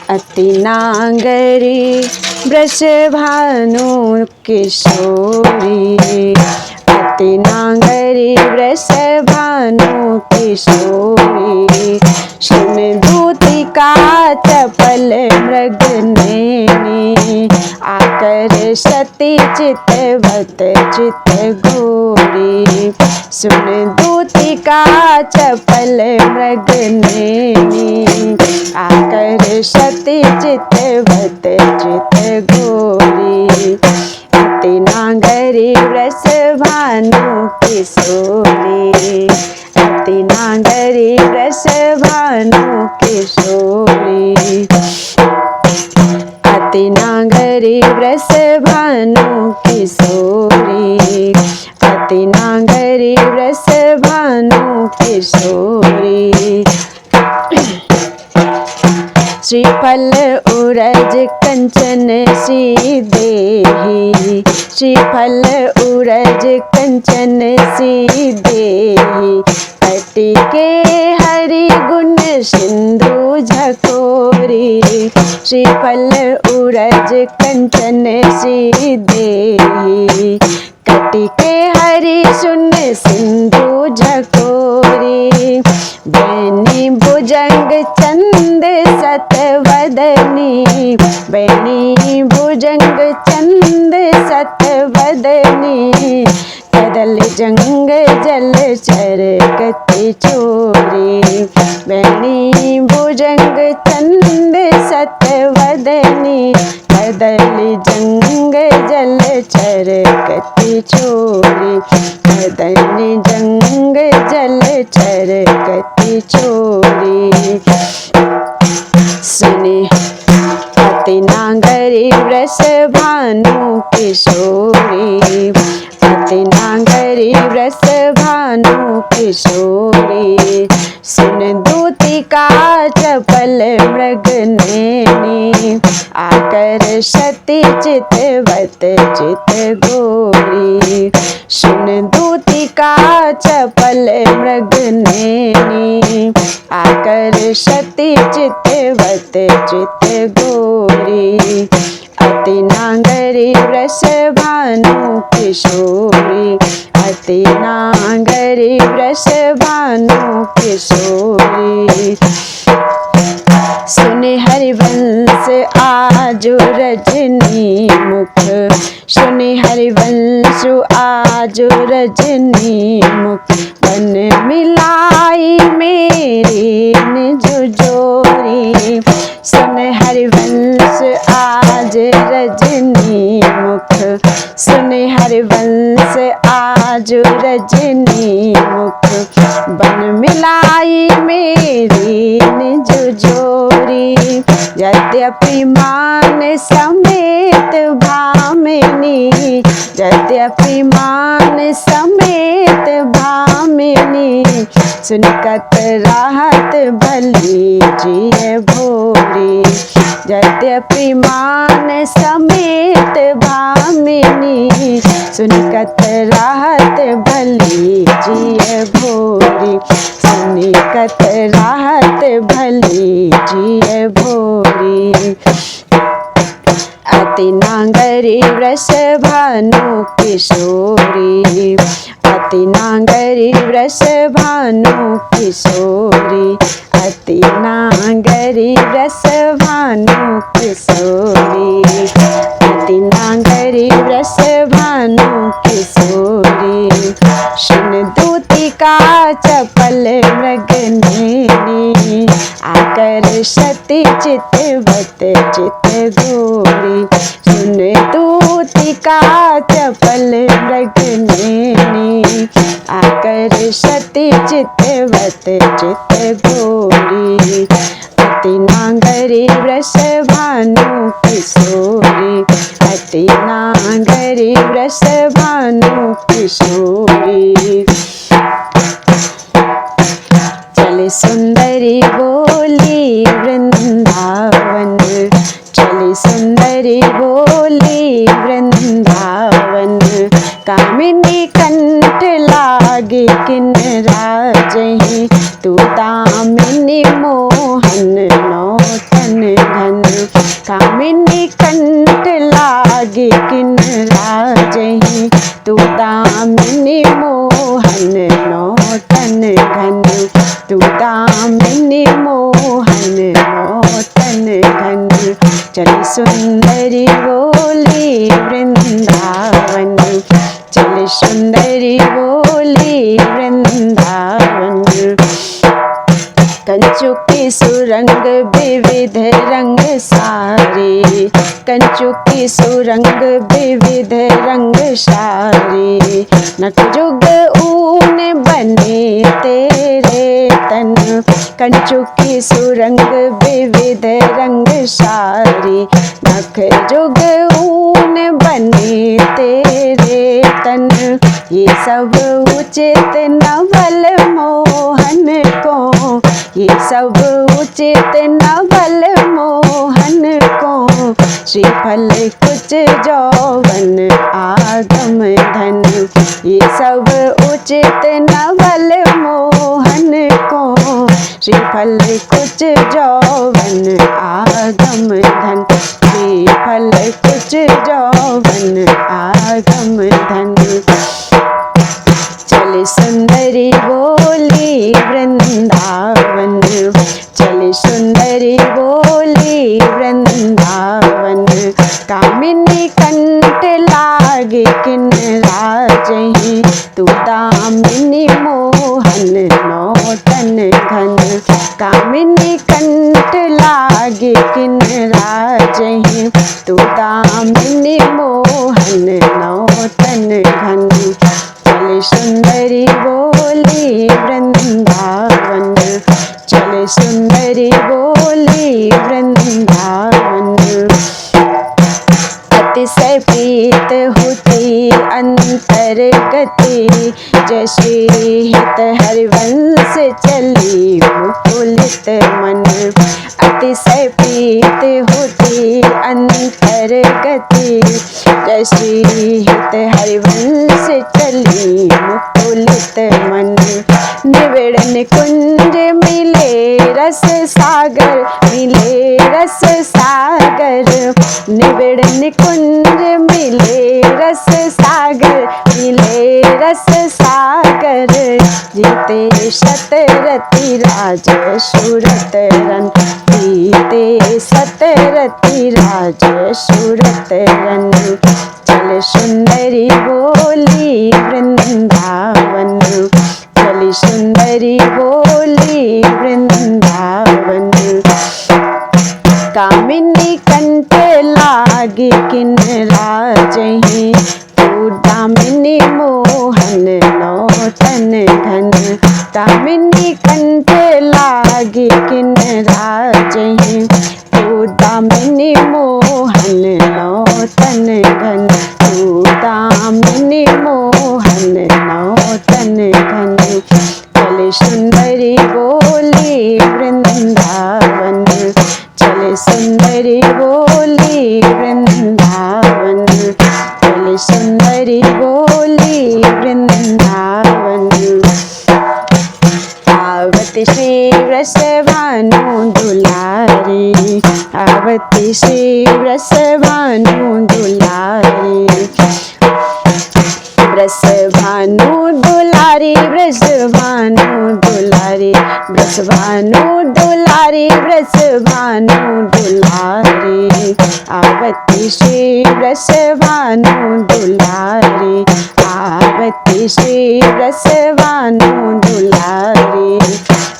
अति नांगरी वृषभानु किशोरी, अति नांगरी वृषभानु किशोरी। सुन दूतिका चपल मृग नैनी, आकर सती चितवत चित गोरी। सुन दूतिका चपल मृग नैनी, आकर सती चितवत चित गोरी। अति नांगरी वृषभानु किशोरी, अति नांगरी वृषभानु किशोरी। अति नांगरी वृषभानु किशोरी, अति नांगरी वृषभानु किशोरी। श्रीफल उरज कंचन सी देहि, श्रीफल उरज कंचन सी देहि। कटिके हरि गुण सिंधु झकोरी, श्रीफल उरज कंचन सी देहि। कटिके हरि सुन सिंधु झकोरी। बैनी भुजंग चंद सतवदनी, बैनी भुजंग चंद सतवदनी। कदल जंग जल चर कति चोरी, बैनी भुजंग चंद सतवदनी। कदल जंग जल चर कति चोरी, कदल जंग जल चर कति चोरी। सुने अति नांगरी वृषभानु किशोरी, अति नांगरी वृषभानु किशोरी। सुन दूतिका चपल मृग नैनी, आकर सती चितवत चित गोरी। सुन दूतिका चपल मृग नैनी, आकर सती चितवत चित गोरी। अति नांगरी वृषभानु किशोरी, अति नांगरी वृषभानु किशोरी। सुने हरिवंश आजो रजनी मुख, सुने हरिवंश आजो रजनी मुख। बन मिलाई मेरी निज जोरी, सुन हरिवंश आज रजनी मुख। सुन हरिवंश आज रजनी मुख। बन मिलाई मेरी निज जोरी। यद्यपि मान समेत भामिनी, यद्यपि मान समेत भामिनी। सुनकत राहत भली जिय भोरी, यद्यपि मान समेत भामिनी। सुनकत राहत भली जिय भोरी, सुनकत राहत भली जिय भोरी। अति नांगरी वृषभानु किशोरी, अति नांगरी वृषभानु किशोरी। अति नांगरी वृषभानु किशोरी, अति नांगरी वृषभानु किशोरी। सुन दूतिका चपल मृग नैनी, आकर सती चितवत चित गोरी। सुन दूतिका चपल मृग नैनी, आकर सती चितवत चित गोरी। अति नांगरी वृषभानु किशोरी, अति नांगरी वृषभानु किशोरी। चले सुंदरी बोली वृंदावन, चली सुंदरी बोली वृंदावन। कामिनी कंठ लागे किन राजहि, तू दामिनी मोहन नौतन घन। कामिनी कंठ लागे किन राजहि, तू दामिनी मोहन नौतन घन, तू दामिनी मोहन नौतन घन। चली सुंदरी बोली वृंदावन, चली सुंदरी बोली वृंदावन। कंचु की सुरंग विविध रंग सारे, कंचु की सुरंग विविध रंग सारे। नखजुग ऊन बने तेरे तन, कंचु की सुरंग विविध रंग सारे। नखजुग ऊन बने तेरे तन, ये सब उचित नवल मोहन को, ये सब उचित नवल मोहन को। श्रीफल कुछ जौवन आगम धन, ये सब उचित नवल मोहन को। श्रीफल कुछ जौवन आगम धन, श्रीफल कुछ जौवन आगम धन। चली सुंदरी बोली वृंदावन, चली सुंदरी बोली वृंदावन। कामिनी कंठ लागे किन राजहि, तू दामिनी मोहन नौतन घन। कामिनी कंठ लागे किन राजहि, तू दामिनी मोहन नौतन घन। चले सुंदरी बोली वृंदावन, चले सुंदरी बोली वृंदावन। अतिशय प्रीत होती अंतर्गति, जैसे हित हरिवंश चली मुकुलित मन। अतिशय प्रीत होती अंतर्गति, जैसे हित हरिवंश चली मुकुलित मन। निबिड़ निकुंज मिले रस सागर, मिले रस सागर। निबिड़ निकुंज मिले रस सागर, मिले रस सागर। जीते सतरति राज सूरत रन, जीते सतरति राज सूरत रन। चल सुंदरी बोली वृंदावन, चली सुंदरी बोली वृंदावन। कामिनी कंठ लागे किन राजहि, तू दामिनी मोहन नौतन घन। कामिनी कंठ लागे किन राजहि, तू दामिनी मोहन नौतन घन, तू दामिनी मोहन नौतन घन। चले सुंदरी बोली वृंदावन, चले सुंदरी बोली वृंदावन, चले सुंदरी बोली वृंदावन। आवती श्री वृषभानु दुलारी, आवती श्री वृषभानु दुलारी। वृषभानु दुलारी, वृषभानु दुलारी, वृषभानु दुलारी, वृषभानु दुलारी। आवती श्री वृषभानु दुलारी, आवती श्री वृषभानु दुलारी।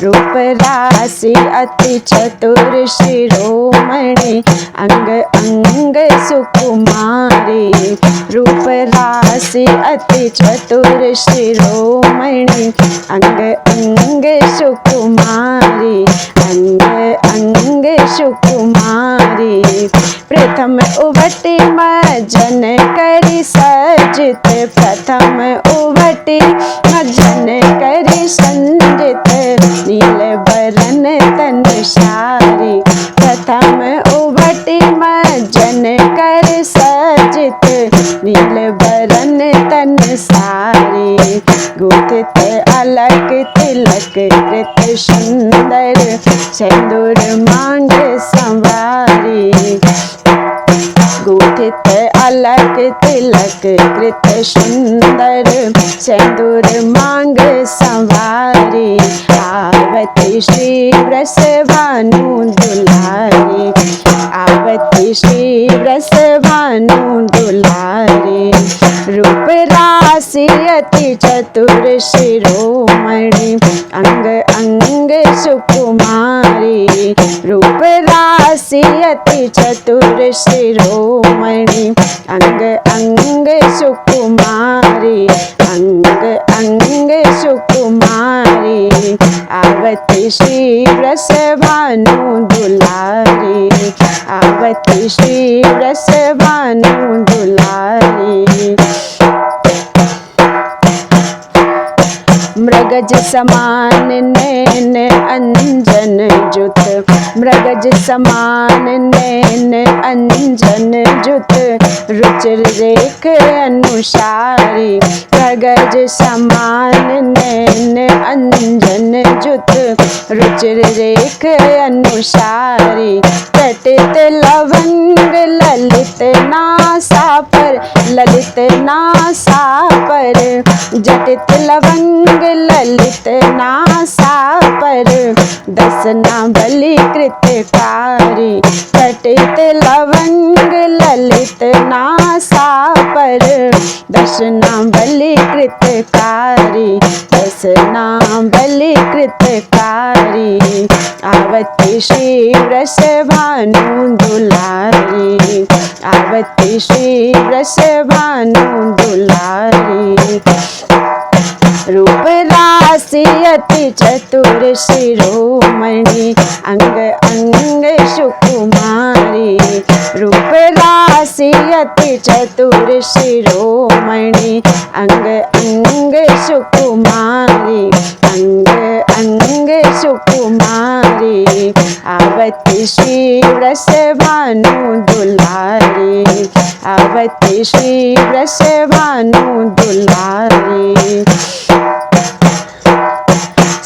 रूप राशि अति चतुर शिरोमणि, अंग अंग सुकुमारी। रूप राशि अति चतुर शिरोमणि, अंग अंग सुकुमारी, अंग अंग सुकुमारी। प्रथम उभटी मज्जन करी सजित, प्रथम उभटी मज्जन करी संजित। नील बरन तन सारी, प्रथम उभटी मज्जन कर सजित। नील बरन तन सारी, गुथित अलक तिलक कृत सुंदर। सिंदूर मांग संवारी, जड़ित अलग तिलक कृत सुंदर सिंदूर मांग संवारी आवती श्री वृष भानु दुलारी आवती श्री वृष भानु दुलारी रूप राशि अति चतुर शिरोमणि अंग अंग सुकुमारी रूप राशि अति चतुर शिरोमणि अंग अंग सुकुमारी अंग अंग सुकुमारी आवती श्री वृष भानु दुलारी आवती श्री वृष भानु दुलारी मृगज समान नैन अंजन जुत मृगज समान नैन अंजन जुत रुचिर रेख अनुसारी मृगज समान नैन अंजन जुत रुचिर रेख अनुसारी कटित लवंग ललित नासा पर जटित लवंग ललित नासा पर दसना बलि कृतकारी कटित लवंग ललित नासा पर दसना बलि कृतकारी दसना बलि कृतकारी आवती श्री वृष भानु दुलारी आवती श्री वृष भानु दुलारी रूप राशि अति चतुर शिरोमणि अंग अंग सुकुमारी रूप राशि अति चतुर शिरोमणि अंग अंग सुकुमारी अंग अंग सुकुमारी आवती श्री वृष भानु दुलारी आवती श्री वृष भानु दुलारी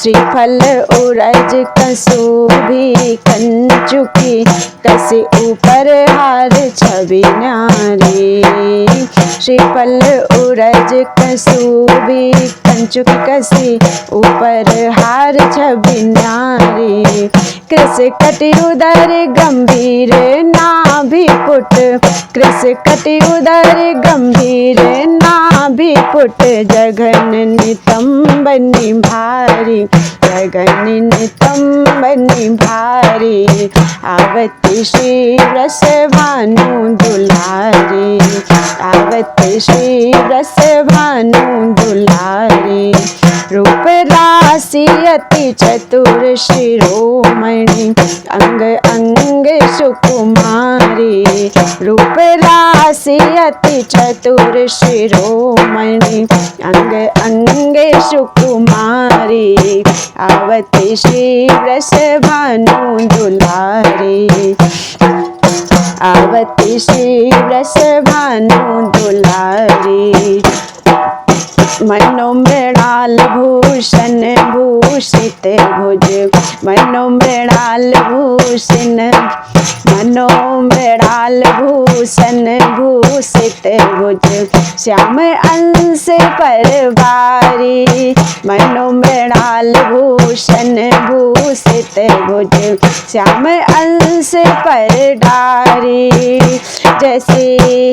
श्रीफल उरज कसूभी कंचुकी कसी ऊपर हार छवि न्यारी श्रीफल उरज कसूभी कंचुकी कसी ऊपर हार छवि न्यारी कृष कटि उदर गंभीर नाभि पुट कृष कटि उदर गंभीर नाभि पुट जघन नितंब निभारी जघन नितंब निभारी आवती श्री वृष भानु दुलारी आवती श्री वृष भानु दुलारी रूप राशि अति चतुर शिरोमणि अंग अंग सुकुमारी रूप राशि अति चतुर शिरोमणि अंग अंग सुकुमारी आवती श्री वृष भानु दुलारी आवती श्री वृष भानु दुलारी मनोमृणाल भूषण भूषित भुज मनोमृणाल भूषण मनोमृणाल भूषण भूषित भुज श्याम अंश पर भारी मनोमृणाल भूषण भूषित भुज श्याम अंश पर डारी जैसे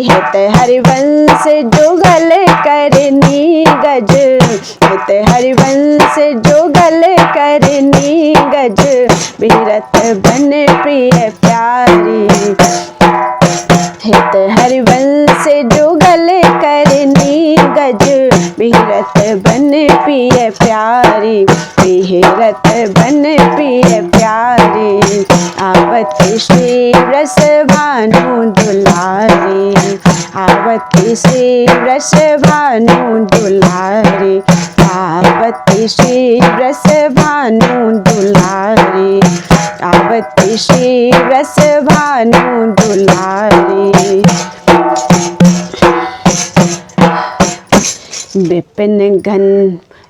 हित हरिवंश जुगल करनी गज हित हरिवंश जुगल करनी गज विरत बन प्रिय प्यारी हित हरिवंश जुगल करनी गज विरत बन प्रिय प्यारी विरत बन प्रिय प्यारी आवती श्री वृष भानु दुलारी आवती श्री वृष भानु दुलारी आवती श्री वृष भानु दुलारी आवती श्री वृष भानु दुलारी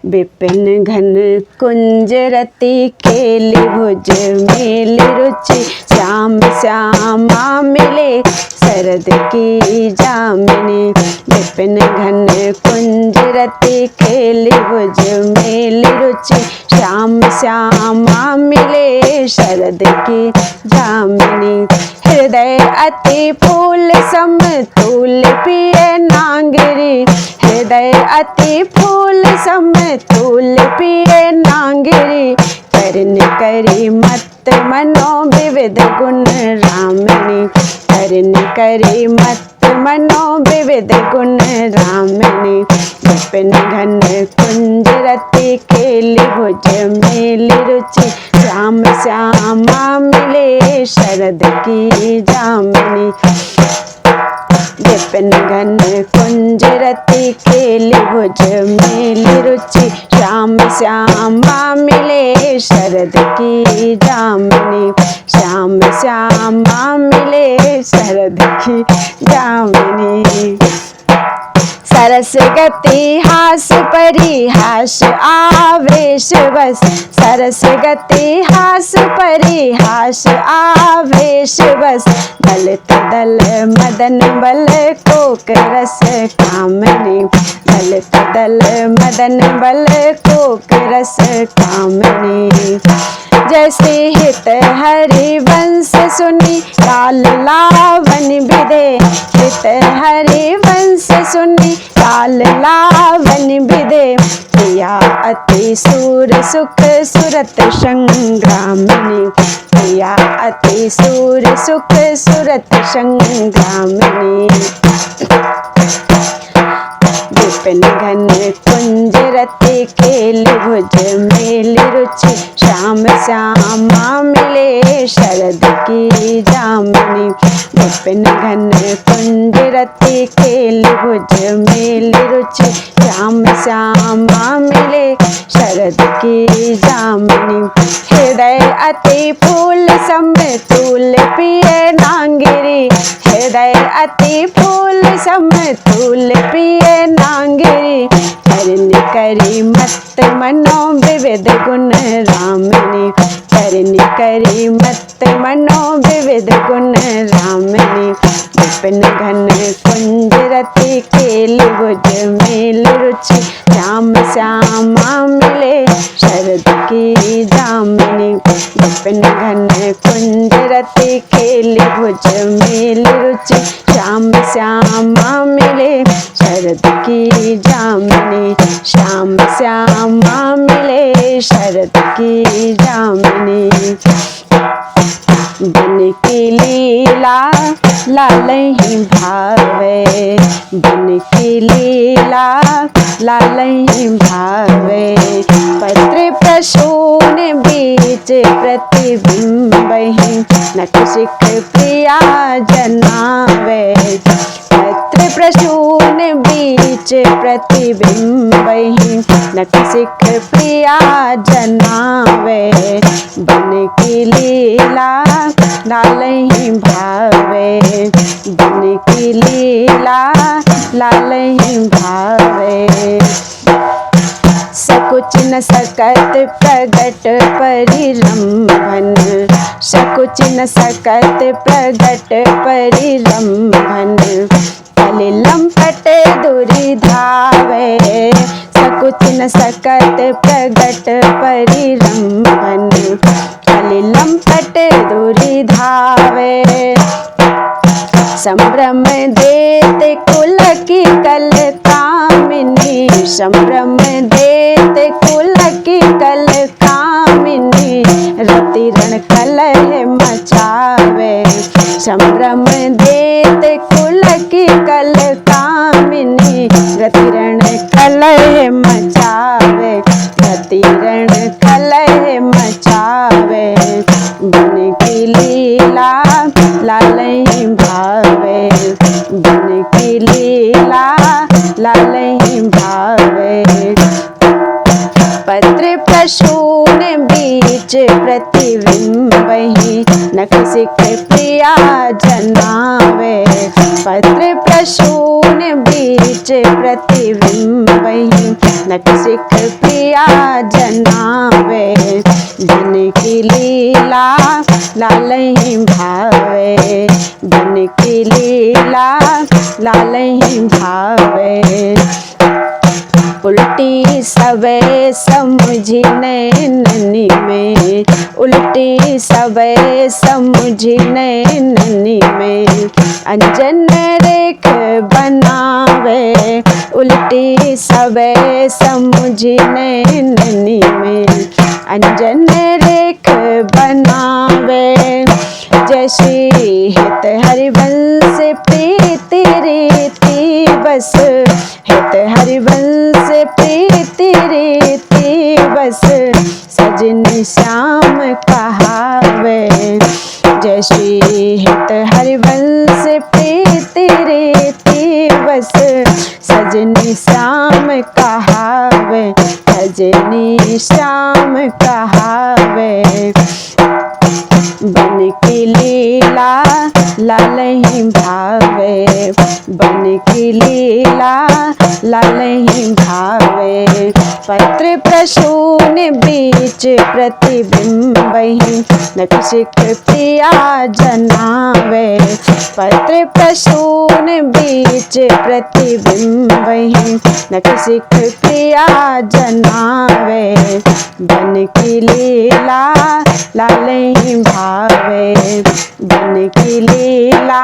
विपिन घन कुंजरती केली भुज मेली रुचि श्याम श्यामा मिले सर शरद की जामिनी। विपिन घन कुंज रति खेली भुज मेल रुचि, श्याम श्यामा मिले शरद की जामिनी। हृदय अति फूल समतुल पिए नांगरी, हृदय अति फूल समतुल पिए नांगरी। करन करी मत मनो विविध गुण रामिनी, करन करी मत मनो विविध गुण रामिनी। विपिन घन कुंज रति खेली भुज मेल रुचि, श्याम श्यामा मिले शरद की जामिनी। विपिन घन कुंज रति खेली भुज मेल रुचि, श्याम श्यामा मिले शरद की जामिनी। श्याम श्यामा मिले शरद की जामिनी। सरस गति हास परिहास आवेश बस, सरस गति हास परिहास आवेश बस। दल तदल मदन बल कोक रस कामनी, दल तदल मदन बल कोक रस कामनी। जैसे हित हरि वंश सुनी लाल लावन विदे, हित हरि वंश सुनी लाल लावन विदे। प्रिया अति सूर सुख सुरत संग्रामिनी, प्रिया अति सूर सुख सुरत संग्रामिनी। विपिन घन कुंज रति खेली भुज मेल रुचि, श्याम श्यामा मिले शरद की जामिनी। विपिन घन कुंज रति खेली भुज मेल रुचि, श्याम श्यामा मिले शरद की जामिनी। हृदय अति फूल समतुल पिए नांगिरी, हृदय अति फूल समतुल पिए नांगिरी। करन करी मत मनो विविध गुण रामिनी, करन करी मत मनो विविध गुण रामिनी। विपिन घन कुंज रति खेली भुज मेल रुचि, श्याम श्यामा मिले शरद की जामिनी। विपिन घन कुंज रति खेली भुज मेल रुचि, श्याम श्यामा मिले शरद की जामिनी। श्याम श्यामा मिले शरद की जामिनी। बन की लीला लालहि भावे, बन की लीला लालहि भावे। पत्र प्रसून बीच प्रतिबिंबहि, नखशिख प्रिया जनावे। पत्र प्रसून बीच प्रतिबिंबहि, नखशिख प्रिया जनावे। बन की लीला लालहि भावे, बन की लीला लालहि भावे। सकुच न सकत प्रगट परिरंभन, सकुच न सकत प्रगट परिरंभन। कलि लंपट दुरि धावे, सकुच न सकत प्रगट परिरंभन। कलि लंपट दुरि धावे। संभ्रम देत कुल की कल कामिनी, संभ्रम देत कुल की कल कामिनी। रति रण कलह मचावे, संभ्रम देत कुल की कल कामिनी। रति रण कलह मचावे, रति रण कलह मचावे। बन की लीला लालहि भावे, बन की लीला लालहि भावे। पत्र प्रसून बीच प्रतिबिंबहि, नखशिख प्रिया जनावे। पत्र प्रसून बीच प्रतिबिंबहि, नखशिख प्रिया जनावे। बन की लीला लालहि भावे, बन की लीला लीला लालहि भावे। उल्टी सबे समझी नैननी में, उल्टी सबे समझी नैननी में, अंजन रेख बनावे। उल्टी सबे समझी नैननी में, अंजन रेख बनावे। जैसी हित हरिवंश प्रीति रीति बस, हित हरिवंश प्रीति रीति बस, सजनी श्याम कहावे। जैसी हित हरिवंश प्रीति रीति बस, सजनी श्याम कहावे, सजनी श्याम कहावे। बन की लीला लालहि भावे, बन की लीला लालहि भावे। पत्र प्रसून बीच प्रतिबिंबहि, नखशिख प्रिया जनावे। पत्र प्रसून बीच प्रतिबिंबहि, नखशिख प्रिया जनावे। बन की लीला लालहि भावे, बन की लीला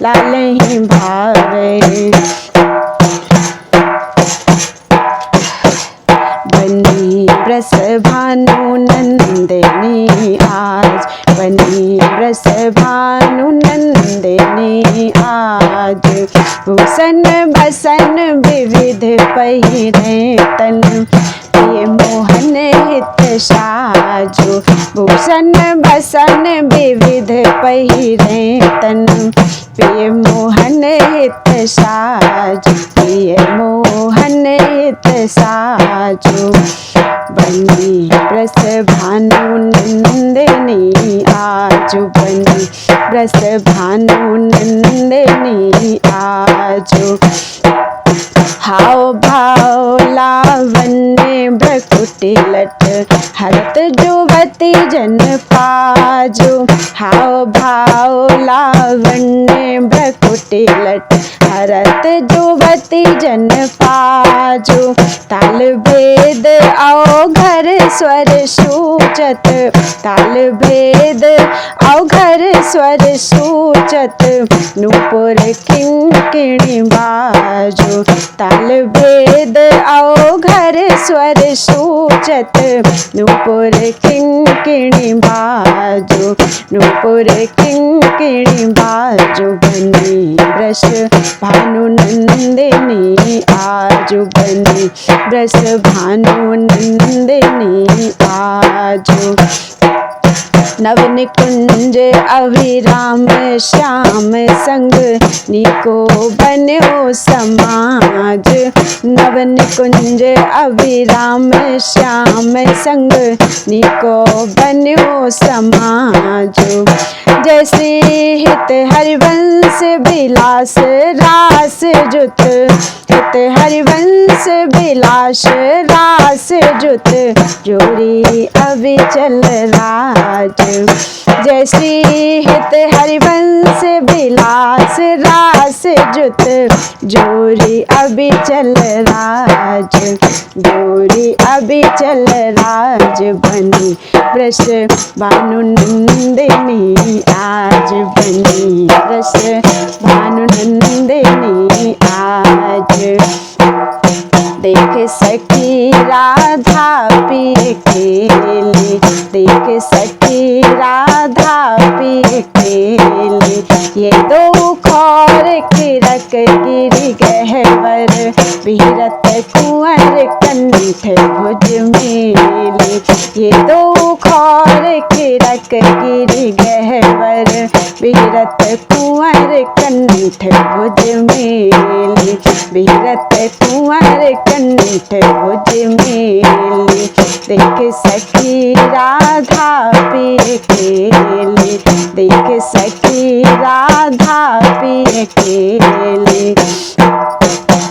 लालहि भावे। बनी ब्रस भानु नंदिनी आज, बनी ब्रस भानु नंदिनी आज। भूषण भसन विविध पहिरे तन, प्रिय मोहन हित साजो। भूषण भसन विविध पहिरे तन, प्रिय मोहन हित साजो, प्रिय मोहन हित साजो। बनी ब्रस भानु नंदिनी आज, बनी ब्रस भानु नंदिनी आज। हाव भाव लावण्य भ्रकुटी लट, हरत जुवती जन पाजो। हाव भाव लावण्य भ्रकुटी लट, हरत जुवती जन पाजो। ताल भेद अवघर स्वर सूचत, ताल भेद अवघर स्वर सूचत, नूपुर किंकिणी बाजो। ताल भेद अवघर स्वर सूचत, नूपुर किंकिणी बाजो, नूपुर किंकिणी बाजो। बनी ब्रस भानु नंदिनी आज, बनी ब्रस भानु नंदिनी आज। नवन कुंज अभिराम श्याम संग, नीको बन्यो समाज। नवन कुंज अभिराम श्याम संग, नीको बन्यो समाज। जैसे हित हरिवंश विलास रास जुत, हित हरिवंश विलास रास जुत, जोरी अविचल राज। जैसी हित हरिवंश विलास रास जुत, जोरी अविचल राज, जोरी अविचल राज। बनी ब्रस भानु नंदिनी आज, बनी ब्रस भानु नंदिनी आज। देख सखी राधा पिय खेली, देख सखी राधा पिय खेली। ये दो खौर किरक गिरि गहवर, विरत कुंवर कंठ भुज मेली। ये दो खौर किरक गिरि गहवर, विरत कुंवर कंठ भुज मेली। विरत कुंवर कंठ भुज मेली। देख सखी राधा पिय खेली, देख सखी राधा पिय खेली।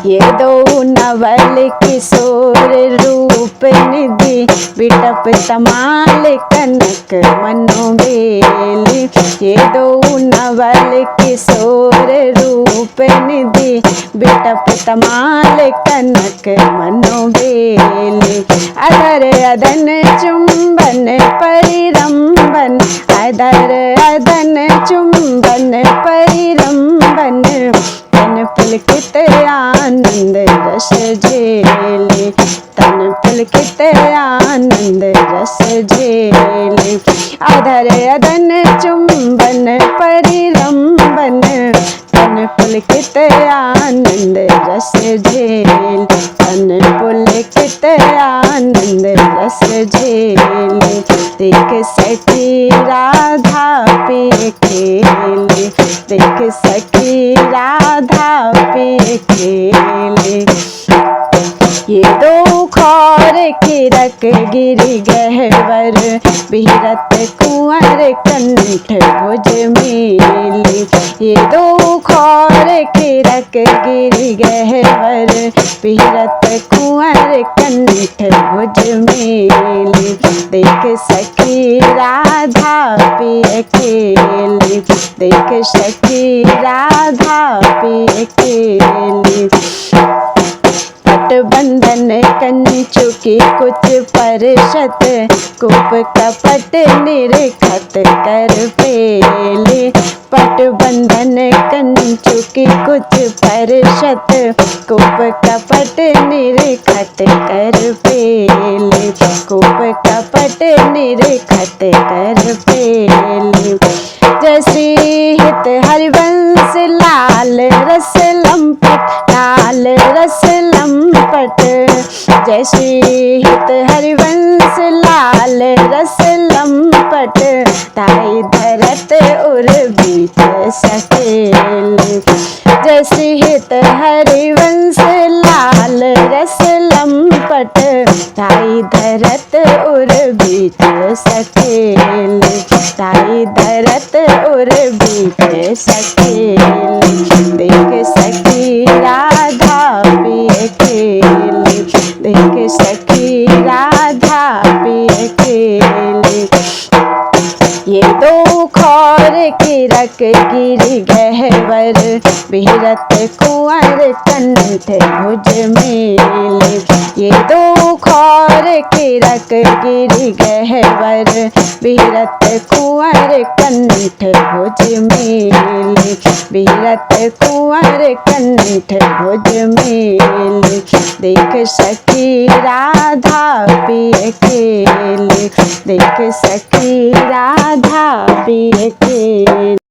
ये दो नवल किशोर रूप निधि, विटप तमाल कनक मनोबेली। ये दो नवल किशोर रूप रूप निधि बिटप तमाल कनक मनोबेली। अधर अदन चुंबन परिरंबन, अधर अदन चुंबन परिरंबन, तन पुलकित आनंद रस झेले, तन पुलकित आनंद रस झेले। अधर अदन चुंबन परिरंबन, तन पुलकित आनंद रस झेले, तन पुलकित आनंद रस झेले। देख सखी राधा पिए खेले, देख सखी राधा पिए खेले। ये दो खौर खिरक गिरि गहवर, बिहरत कुंवर कंठ भुज मेले। ये दो खौर खिरक गिरि गहवर, बिहरत कुंवर कंठ भुज मेले। देख सखी राधा पिए खेले, देख सखी राधा पिए खेले। पटबंधन कंचु की कुछ परशत, कूप कपट निरखत कर पेले। पटबंधन कंचु की कुछ परशत, कूप कपट निरखत कर पेले, कूप कपट निरखत कर पेले। जय श्री हित हरिवंश लाल रस लंपट, लाल रस लंपट। जय श्री हित हरिवंश लाल रस लंपट, ताई धरत उर बीच सकेल। जय श्री हित हरिवंश लाल रस लंपट, ताई धरत उर बीच सकेल, ताई धरत उर बीच सकेल। देख सखी राधा पिए खेले, देख सखी राधा पिए खेले। ये दो खौर खिरक गिरि गहवर, बिहरत कुंवर कंठ भुज मेले। ये दो खौर खिरक गिरि गहवर, बिहरत कुंवर कंठ भुज मेले, बिहरत कुंवर कंठ भुज मेले। देख सखी राधा पिए खेले, देख सखी राधा पिए खेले।